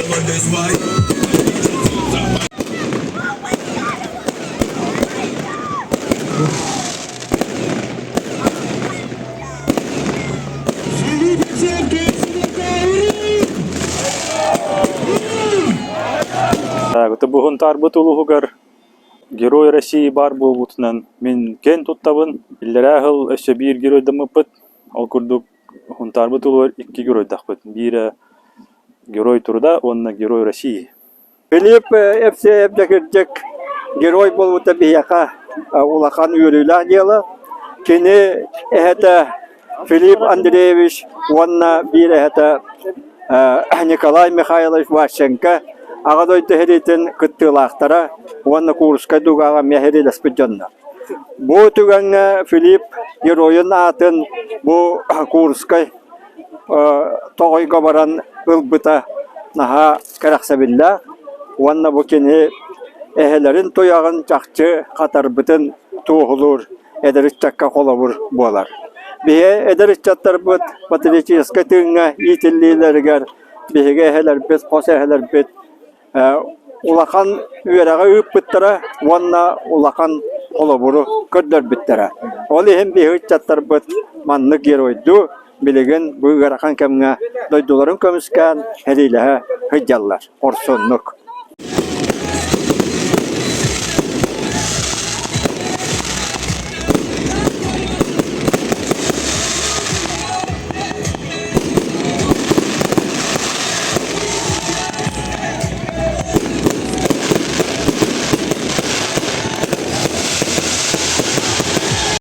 Это бугун тарбыт улугар Герой России бар болбутунан мен кен туттабын. Иллерахыл өсө бир герой дымыпыт. Ал курдук хун тарбыт улугар 2 герой дахпыт. Бире герой турда, онна Герой России. Филипп эпсе эпдекирдек герой болбута бияка улахан үйрүлә дела. Кини это Филипп Андреевич, онна бире это Николай Михайлович Ващенко. Агадой tehiriten кыттылактара, онна Курска дугага мехерилес бижанна. Бу туганга Филипп геройын атын бу Курска тогойга баран ылбыта наха караксабилла. Онна бу кини эхелерин тоягын чакчы катарбытын тугулур, эдеричакка колобур болар. Бие эдеричаттар бут патриотический тыңга итиллилергер, биге эхелер бит, кос эхелер бит. Улахан үйрәгә үп биттәре, ванна улахан колобуру көрдер биттәре. Ол һәм бихәттәр бит манны геройду билеген бу гарахан кемгә дойдуларын көмскән хәлиләһә хәҗаллар. Орсонлык.